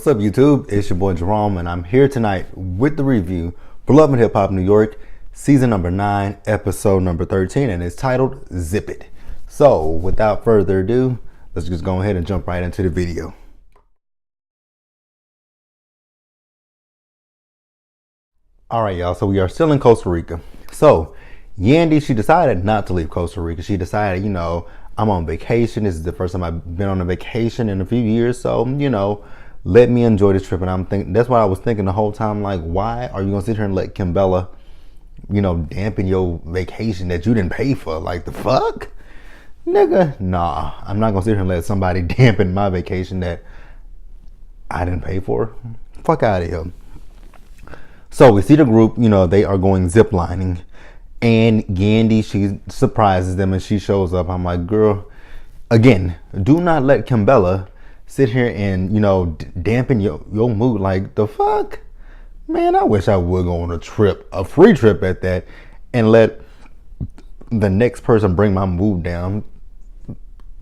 What's up, YouTube? It's your boy Jerome, and I'm here tonight with the review for Love and Hip Hop New York, season number 9, episode number 13, and it's titled Zip It. So, without further ado, let's just go ahead and jump right into the video. Alright, y'all, so we are still in Costa Rica. So, Yandy, she decided not to leave Costa Rica. She decided, I'm on vacation. This is the first time I've been on a vacation in a few years, so, let me enjoy this trip. And I'm thinking, that's what I was thinking the whole time. Like, why are you gonna sit here and let Kimbella, dampen your vacation that you didn't pay for? Like, the fuck, nigga? Nah, I'm not gonna sit here and let somebody dampen my vacation that I didn't pay for. Fuck out of here. So we see the group. They are going ziplining, and Yandy, she surprises them and she shows up. I'm like, girl, again, do not let Kimbella sit here and dampen your mood. Like, the fuck, man, I wish I would go on a free trip at that, and let the next person bring my mood down.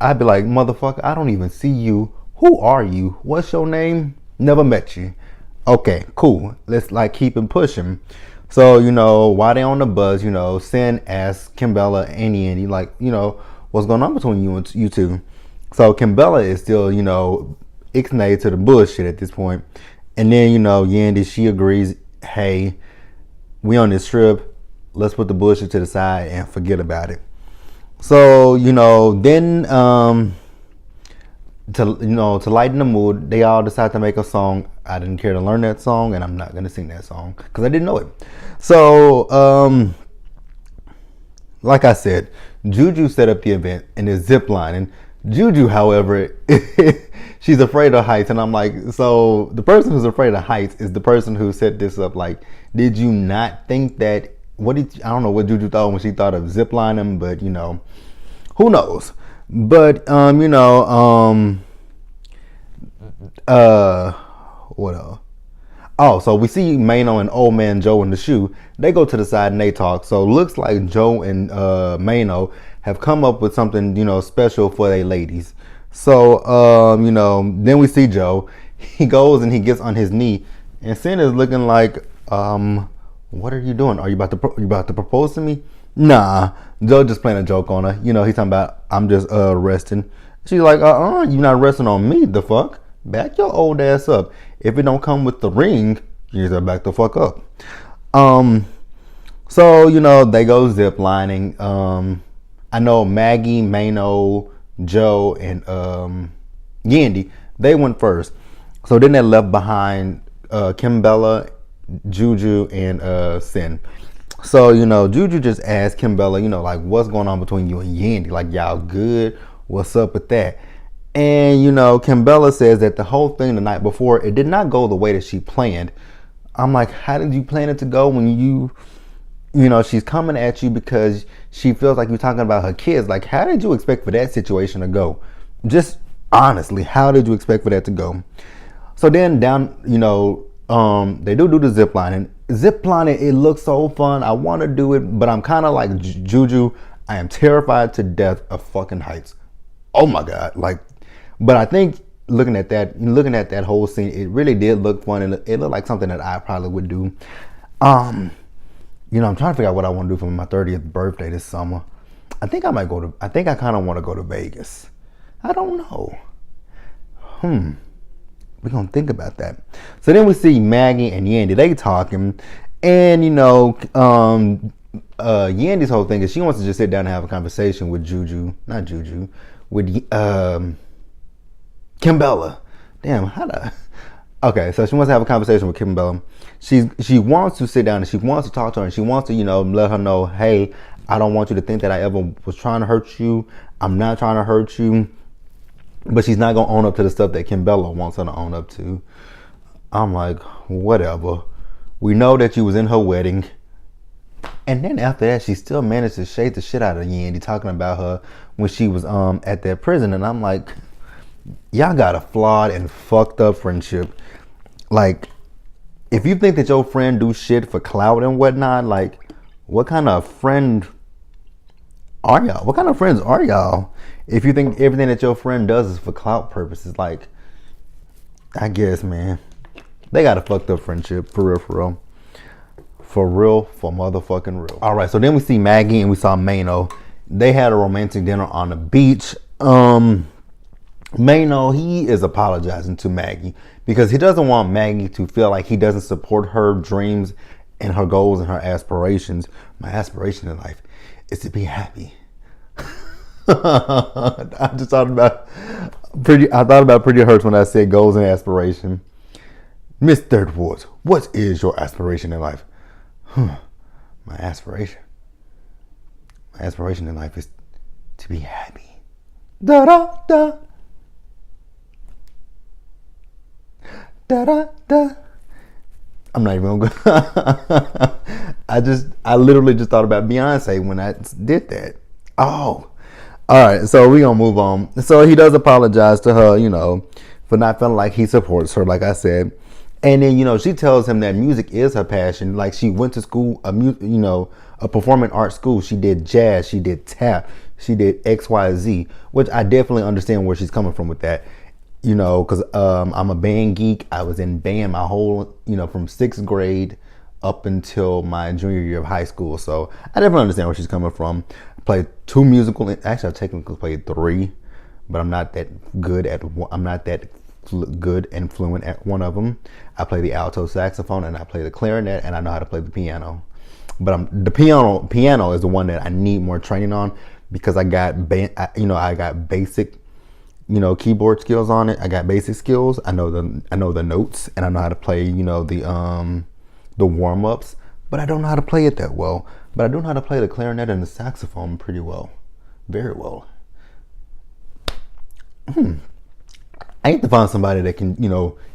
I'd be like, motherfucker, I don't even see you. Who are you? What's your name? Never met you. Okay, cool, let's keep it pushing. So while they on the bus, Sin asks Kimbella and Yandy, what's going on between you two. So Kimbella is still, ixnay to the bullshit at this point. And then, Yandy, she agrees, hey, we on this trip, let's put the bullshit to the side and forget about it. So, then to lighten the mood, they all decide to make a song. I didn't care to learn that song, and I'm not gonna sing that song because I didn't know it. So, like I said, Juju set up the event and is ziplining. Juju, however, she's afraid of heights, and I'm like, so the person who's afraid of heights is the person who set this up. Like, did you not think that? I don't know what Juju thought when she thought of ziplining, but who knows? But what else? Oh, so we see Mano and Old Man Joe in the shoe. They go to the side and they talk. So looks like Joe and Mano have come up with something, special for their ladies. So, then we see Joe. He goes and he gets on his knee, and Sin is looking like, what are you doing? Are you about to propose to me? Nah, Joe just playing a joke on her. He's talking about, I'm just resting. She's like, you're not resting on me. The fuck? Back your old ass up. If it don't come with the ring, you just back the fuck up. So they go ziplining. I know Maggie, Mano, Joe, and Yandy, they went first. So then they left behind Kimbella, Juju, and Sin. So Juju just asked Kimbella, what's going on between you and Yandy? Like, y'all good? What's up with that? And Kimbella says that the whole thing the night before, it did not go the way that she planned. I'm like, how did you plan it to go when she's coming at you because she feels like you're talking about her kids? Like, how did you expect for that situation to go? Just honestly, how did you expect for that to go? So then down, they do the zip lining. Zip lining, it looks so fun. I want to do it, but I'm kind of like Juju. I am terrified to death of fucking heights. Oh my God. But I think looking at that whole scene, it really did look fun. And it looked like something that I probably would do. I'm trying to figure out what I want to do for my 30th birthday this summer. I think I kind of want to go to Vegas. I don't know. We're going to think about that. So then we see Maggie and Yandy. They talking. And, Yandy's whole thing is she wants to just sit down and have a conversation with with Kimbella. Damn, okay, so she wants to have a conversation with Kimbella. She wants to sit down and she wants to talk to her, and she wants to, let her know, hey, I don't want you to think that I ever was trying to hurt you. I'm not trying to hurt you. But she's not going to own up to the stuff that Kimbella wants her to own up to. I'm like, whatever. We know that you was in her wedding. And then after that, she still managed to shade the shit out of Yandy, talking about her when she was at that prison. And I'm like, y'all got a flawed and fucked up friendship. Like, if you think that your friend do shit for clout and whatnot, like, what kind of friend are y'all? What kind of friends are y'all? If you think everything that your friend does is for clout purposes, like, I guess, man. They got a fucked up friendship. For real, for real. For real, for motherfucking real. All right, so then we see Maggie and we saw Mano. They had a romantic dinner on the beach. Mano, he is apologizing to Maggie because he doesn't want Maggie to feel like he doesn't support her dreams and her goals and her aspirations. My aspiration in life is to be happy. I just thought about Pretty Hurts when I said goals and aspiration. Miss Third Woods, what is your aspiration in life? My aspiration in life is to be happy. Da da da. Da da da. I'm not even gonna I literally just thought about Beyonce when I did that. Oh. Alright, so we're gonna move on. So he does apologize to her, for not feeling like he supports her, like I said. And then, she tells him that music is her passion. Like, she went to school, a performing arts school. She did jazz, she did tap, she did XYZ, which I definitely understand where she's coming from with that. Because I'm a band geek. I was in band my whole, from 6th grade up until my junior year of high school. So I definitely understand where she's coming from. I played 2 musical, actually I technically played 3, but I'm not that good and fluent at one of them. I play the alto saxophone and I play the clarinet and I know how to play the piano. But the piano is the one that I need more training on because I got basic, keyboard skills on it. I got basic skills. I know the notes and I know how to play, the warm ups. But I don't know how to play it that well. But I do know how to play the clarinet and the saxophone pretty well, very well. I need to find somebody that can,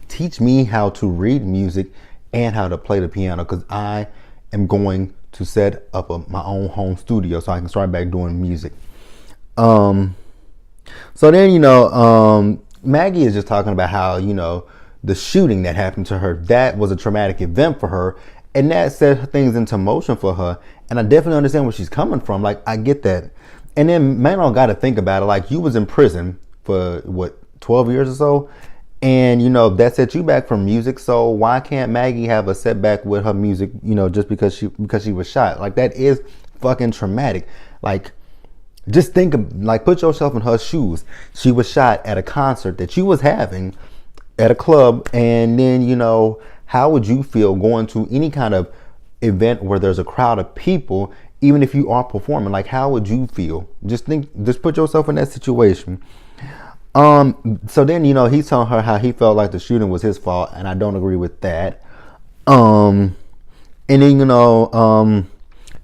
teach me how to read music and how to play the piano because I am going to set up my own home studio so I can start back doing music. So then, Maggie is just talking about how, the shooting that happened to her, that was a traumatic event for her and that set things into motion for her. And I definitely understand where she's coming from. Like, I get that. And then Manon got to think about it. Like, you was in prison for 12 years or so. And, that set you back from music. So why can't Maggie have a setback with her music, just because she was shot? Like, that is fucking traumatic. Like, just put yourself in her shoes. She was shot at a concert that you was having at a club. And then, how would you feel going to any kind of event where there's a crowd of people, even if you are performing? Like, how would you feel? Just put yourself in that situation. So then, he's telling her how he felt like the shooting was his fault, and I don't agree with that. And then,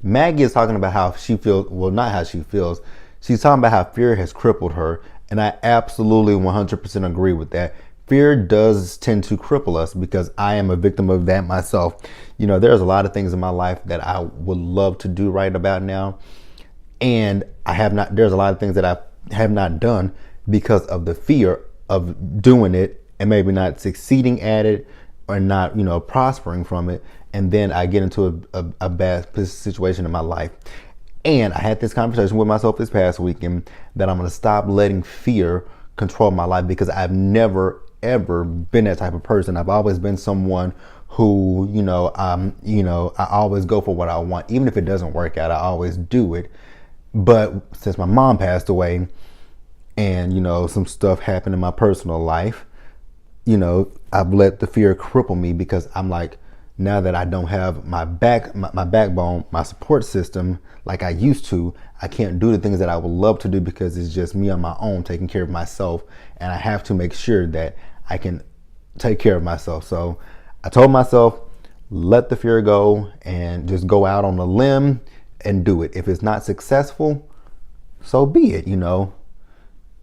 Maggie is talking about how she feels, well, not how she feels. She's talking about how fear has crippled her, and I absolutely 100% agree with that. Fear does tend to cripple us because I am a victim of that myself. There's a lot of things in my life that I would love to do right about now, and there's a lot of things that I have not done because of the fear of doing it and maybe not succeeding at it or not, prospering from it. And then I get into a bad situation in my life. And I had this conversation with myself this past weekend that I'm going to stop letting fear control my life because I've never, ever been that type of person. I've always been someone who, I always go for what I want. Even if it doesn't work out, I always do it. But since my mom passed away, and some stuff happened in my personal life, I've let the fear cripple me because I'm like, now that I don't have my backbone, my support system like I used to, I can't do the things that I would love to do because it's just me on my own taking care of myself, and I have to make sure that I can take care of myself. So I told myself, let the fear go and just go out on a limb and do it. If it's not successful, so be it.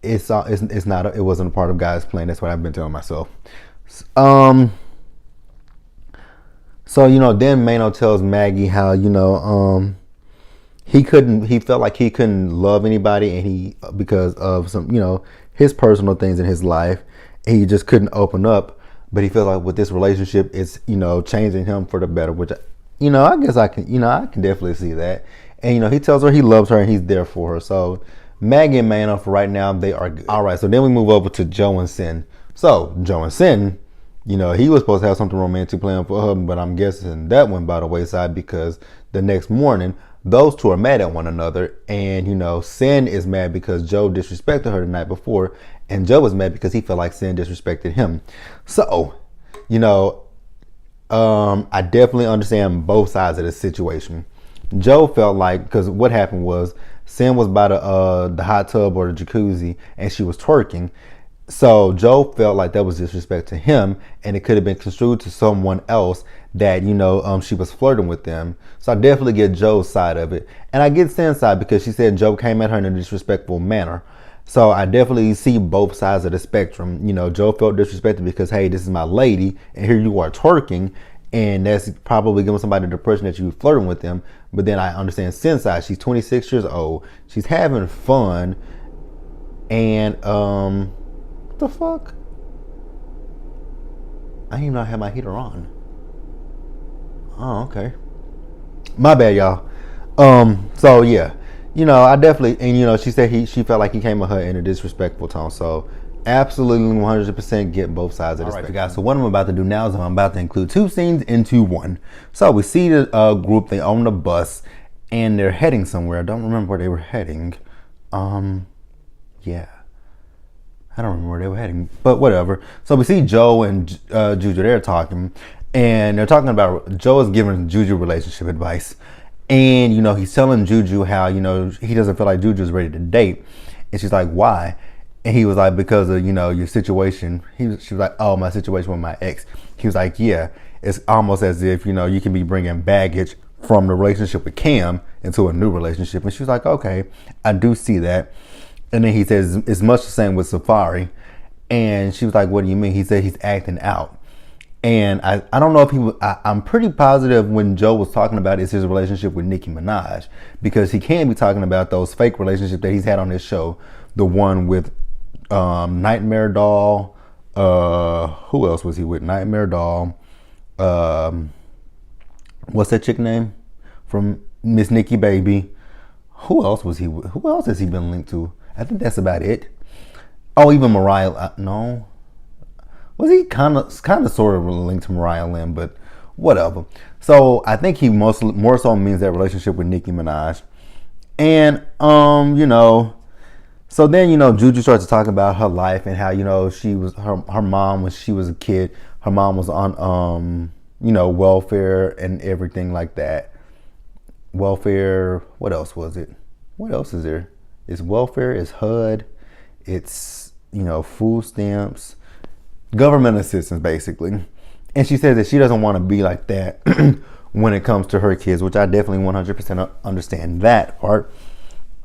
It wasn't a part of God's plan. That's what I've been telling myself. So, then Mano tells Maggie how, he felt like he couldn't love anybody and because of some, his personal things in his life, he just couldn't open up. But he feels like with this relationship, it's, changing him for the better, which, I guess I can definitely see that. And, he tells her he loves her and he's there for her. So Maggie and Mano, for right now, they are good. All right, so then we move over to Joe and Sin. So Joe and Sin, He was supposed to have something romantic planned for her, but I'm guessing that went by the wayside because the next morning, those two are mad at one another. And, Sin is mad because Joe disrespected her the night before. And Joe was mad because he felt like Sin disrespected him. So, I definitely understand both sides of the situation. Joe felt like, because what happened was Sin was by the hot tub or the jacuzzi and she was twerking. So Joe felt like that was disrespect to him, and it could have been construed to someone else that she was flirting with them. So I definitely get Joe's side of it, and I get Sin's side because she said Joe came at her in a disrespectful manner. So I definitely see both sides of the spectrum. Joe felt disrespected because, hey, this is my lady, and here you are twerking, and that's probably giving somebody the impression that you were flirting with them. But then I understand Sin's side. She's 26 years old. She's having fun, and what the fuck? I didn't even know I had my heater on. Oh, okay. My bad, y'all. So yeah, I definitely, and she said she felt like he came at her in a disrespectful tone. So absolutely 100% get both sides of this. All right, guys. So what I'm about to do now is I'm about to include two scenes into one. So we see the group. They own the bus, and they're heading somewhere. I don't remember where they were heading. Yeah. I don't remember where they were heading, but whatever. So we see Joe and Juju. They're talking, and they're talking about Joe is giving Juju relationship advice, and he's telling Juju how he doesn't feel like Juju is ready to date, and she's like, why? And he was like, because of your situation. She was like, oh, my situation with my ex. He was like, yeah, it's almost as if you can be bringing baggage from the relationship with Cam into a new relationship, and she was like, okay, I do see that. And then he says, it's much the same with Safari. And she was like, what do you mean? He said he's acting out. And I don't know if he was, I'm pretty positive when Joe was talking about is his relationship with Nicki Minaj. Because he can be talking about those fake relationships that he's had on his show. The one with Nightmare Doll. Who else was he with? Nightmare Doll. What's that chick name? From Miss Nikki Baby. Who else was he with? Who else has he been linked to? I think that's about it. Oh, even Mariah. No. Was he kind of sort of linked to Mariah Lynn, but whatever. So I think he more so means that relationship with Nicki Minaj. And, so then, Juju starts to talk about her life and how, she was, her mom, when she was a kid, her mom was on, welfare and everything like that. Welfare, what else was it? What else is there? It's welfare, it's HUD, it's, food stamps, government assistance, basically. And she says that she doesn't want to be like that when it comes to her kids, which I definitely 100% understand that part.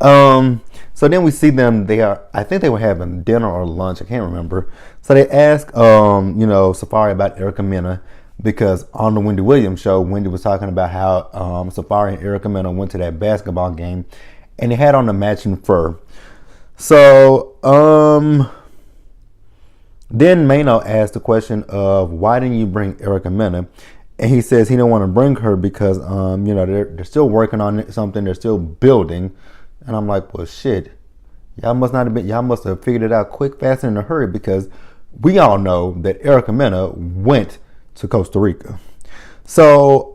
So then we see them, I think they were having dinner or lunch, I can't remember. So they ask, Safari about Erica Mena, because on the Wendy Williams show, Wendy was talking about how Safari and Erica Mena went to that basketball game and they had on the matching fur. So then Mano asked the question of why didn't you bring Erica Mena? And he says he don't want to bring her because they're still working on something, they're still building. And I'm like, well, shit, y'all must have figured it out quick, fast, and in a hurry, because we all know that Erica Mena went to Costa Rica. So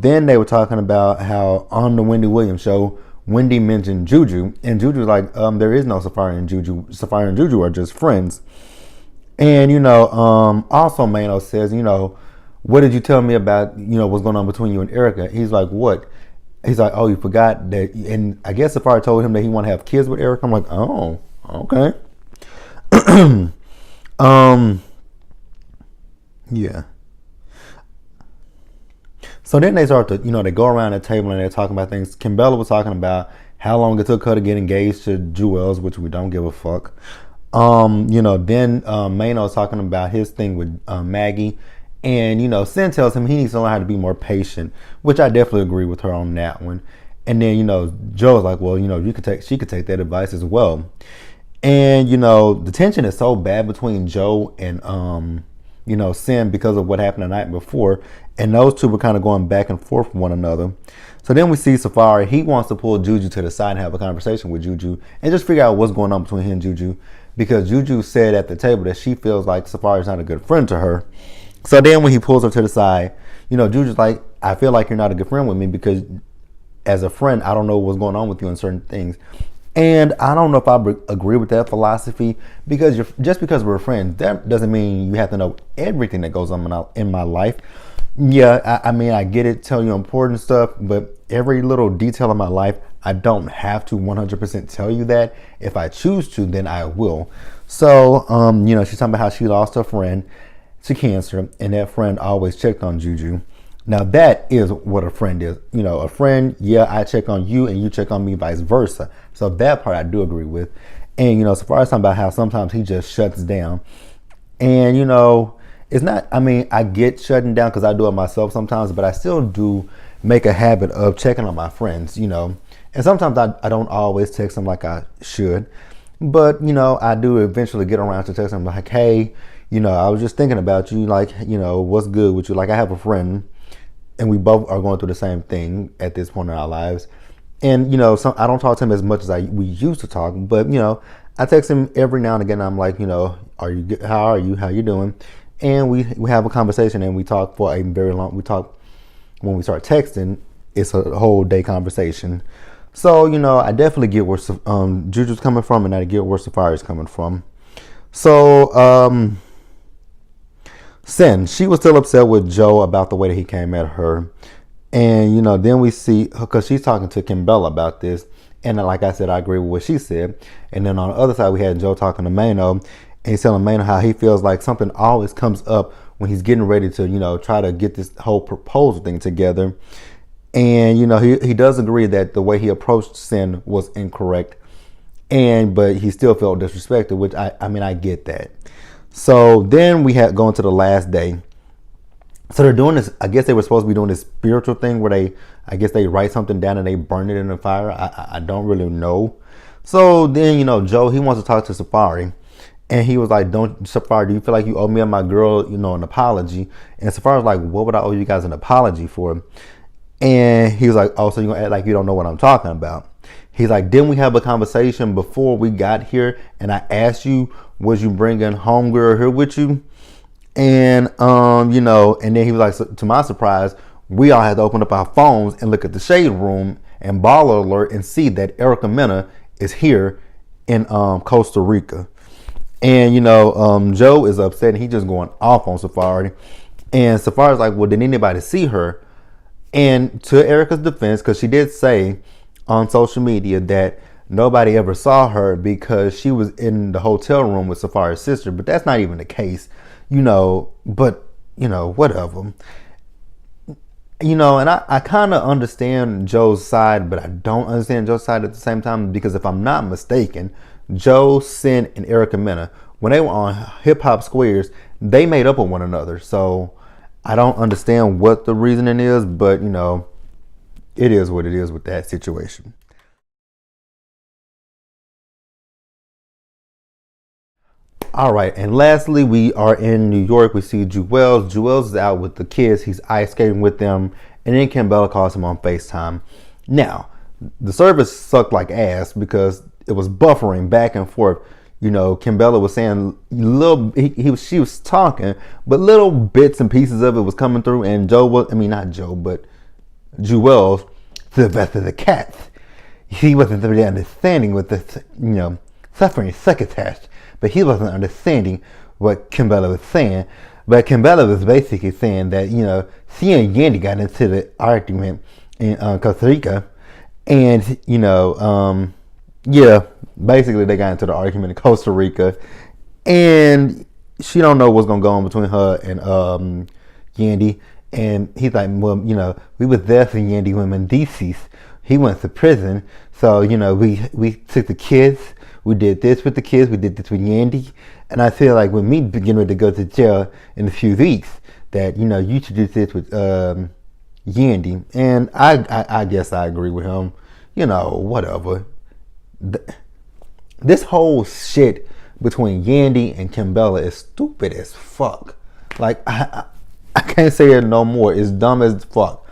then they were talking about how on the Wendy Williams show, Wendy mentioned Juju, and Juju was like, there is no Safari and Juju. Safari and Juju are just friends. And, also Mano says, what did you tell me about, what's going on between you and Erica? He's like, what? He's like, oh, you forgot that. And I guess Safari told him that he want to have kids with Erica. I'm like, oh, okay. Yeah. So then they start to, they go around the table and they're talking about things. Kimbella was talking about how long it took her to get engaged to Jewels, which we don't give a fuck. Then Mano's talking about his thing with Maggie. And, Sin tells him he needs to learn how to be more patient, which I definitely agree with her on that one. And then, Joe's like, well, she could take that advice as well. And, the tension is so bad between Joe and, Sin because of what happened the night before. And those two were kind of going back and forth with one another. So then we see Safari. He wants to pull Juju to the side and have a conversation with Juju and just figure out what's going on between him and Juju. because Juju said at the table that she feels like Safari's not a good friend to her. So then when he pulls her to the side, Juju's like, I feel like you're not a good friend with me because as a friend, I don't know what's going on with you in certain things. And I don't know if I agree with that philosophy, because just because we're friends, that doesn't mean you have to know everything that goes on in my life. Yeah, I mean, I get it, tell you important stuff, but every little detail of my life, I don't have to 100% tell you that. If I choose to, then I will. So, she's talking about how she lost her friend to cancer, and that friend always checked on Juju. Now that is what a friend is. A friend, yeah, I check on you and you check on me, vice versa. So that part I do agree with. And, so far as talking about how sometimes he just shuts down. And, it's not, I get shutting down because I do it myself sometimes, but I still do make a habit of checking on my friends, And sometimes I don't always text them like I should. But, I do eventually get around to text them like, hey, I was just thinking about you, like, what's good with you? Like, I have a friend and we both are going through the same thing at this point in our lives. And, I don't talk to him as much as we used to talk, but, I text him every now and again. I'm like, are you good? How are you? How you doing? And we have a conversation and we talk for a very long, when we start texting, it's a whole day conversation. So, I definitely get where Juju's coming from, and I get where Safari's coming from. So, Sin, she was still upset with Joe about the way that he came at her. And, then we see, because she's talking to Kimbella about this. And like I said, I agree with what she said. And then on the other side, we had Joe talking to Mano. And he's telling Mano how he feels like something always comes up when he's getting ready to, try to get this whole proposal thing together. And, he does agree that the way he approached Sin was incorrect. But he still felt disrespected, which I get that. So then we had going to the last day. So they're doing this, I guess they were supposed to be doing this spiritual thing where they write something down and they burn it in the fire. I don't really know. So then, Joe, he wants to talk to Safari. And he was like, Safari, do you feel like you owe me and my girl, an apology? And Safari was like, what would I owe you guys an apology for? And he was like, oh, so you're going to act like you don't know what I'm talking about. He's like, didn't we have a conversation before we got here? And I asked you, was you bringing homegirl here with you? And, and then he was like, so, to my surprise, we all had to open up our phones and look at the shade room and baller alert and see that Erica Mena is here in Costa Rica. And, Joe is upset and he's just going off on Safari. And Safari's like, well, did anybody see her? And to Erica's defense, because she did say on social media that nobody ever saw her because she was in the hotel room with Safari's sister, but that's not even the case, but, whatever. And I kind of understand Joe's side, but I don't understand Joe's side at the same time, because if I'm not mistaken, Joe, Sin, and Erica Mena, when they were on Hip Hop Squares, they made up with one another. So I don't understand what the reasoning is, but, it is what it is with that situation. All right, and lastly, we are in New York. We see Jewels. Jewels is out with the kids. He's ice skating with them, and then Kimbella calls him on FaceTime. Now, the service sucked like ass because it was buffering back and forth. Kimbella was saying she was talking, but little bits and pieces of it was coming through, and not Joe, but Jewels, the best of the cats. He wasn't really understanding what the, suffering succotash. But he wasn't understanding what Kimbella was saying. But Kimbella was basically saying that, she and Yandy got into the argument in Costa Rica. And, basically they got into the argument in Costa Rica. And she don't know what's going to go on between her and Yandy. And he's like, well, we was there for Yandy when Mendices. He went to prison. So, we took the kids. We did this with the kids. We did this with Yandy. And I feel like with me getting ready to go to jail in a few weeks, that, you should do this with Yandy. And I guess I agree with him. Whatever. This whole shit between Yandy and Kimbella is stupid as fuck. Like, I can't say it no more. It's dumb as fuck.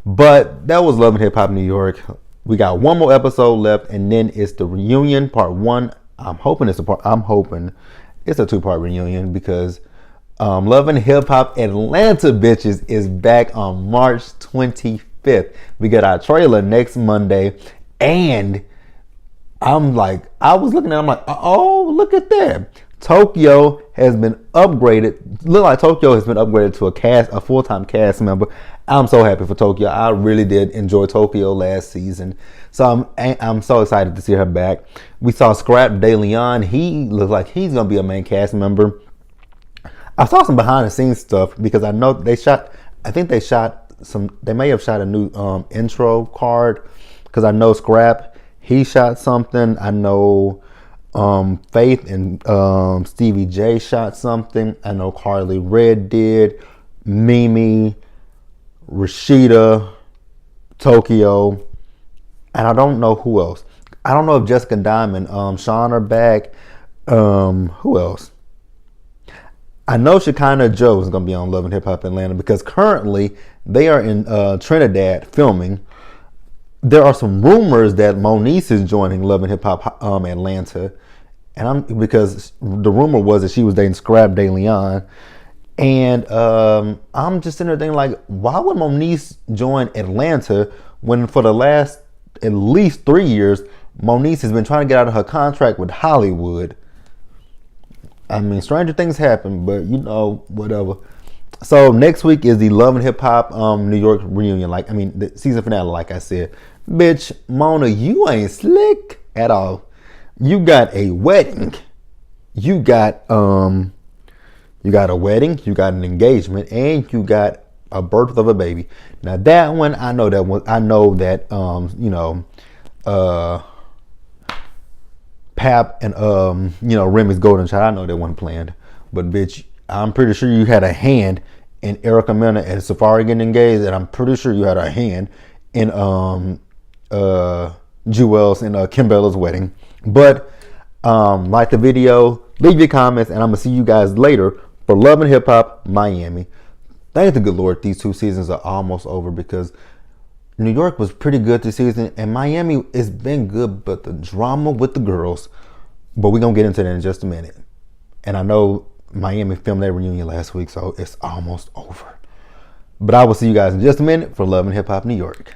But that was Love and Hip Hop New York. We got one more episode left, and then it's the reunion part 1. I'm hoping it's a 2-part reunion because Love and Hip Hop Atlanta bitches is back on March 25th. We get our trailer next Monday, and I was looking at it, I'm like, oh, look at that. Tokyo has been upgraded. Look like Tokyo has been upgraded to a full-time cast member. I'm so happy for Tokyo. I really did enjoy Tokyo last season. So I'm so excited to see her back. We saw Scrap De Leon. He looks like he's going to be a main cast member. I saw some behind the scenes stuff because I know they may have shot a new intro card because I know Scrap, he shot something. I know Faith and Stevie J shot something. I know Carly Red did. Mimi, Rashida, Tokyo, and I don't know who else. I don't know if Jessica Diamond, Sean are back. Who else? I know Shekinah Joe is going to be on Love and Hip Hop Atlanta because currently they are in Trinidad filming. There are some rumors that Moniece is joining Love and Hip Hop Atlanta, and because the rumor was that she was dating Scrap De Leon, and I'm just sitting there thinking like, why would Moniece join Atlanta when for the last at least 3 years Moniece has been trying to get out of her contract with Hollywood? I mean, stranger things happen, but whatever. So next week is the Love and Hip Hop New York reunion. The season finale, like I said. Bitch, Mona, you ain't slick at all. You got a wedding. You got a wedding, you got an engagement, and you got a birth of a baby. Now that one, I know that Pap and Remy's golden child, I know that wasn't planned, but bitch, I'm pretty sure you had a hand in Erica Mena and Safari getting engaged, and I'm pretty sure you had a hand in Jewel's and Kim Bella's wedding. But like the video, leave your comments, and I'm gonna see you guys later for Love and Hip Hop Miami. Thank the good Lord, these 2 seasons are almost over because New York was pretty good this season, and Miami has been good, but the drama with the girls. But we're going to get into that in just a minute. And I know Miami filmed their reunion last week, so it's almost over. But I will see you guys in just a minute for Love and Hip Hop New York.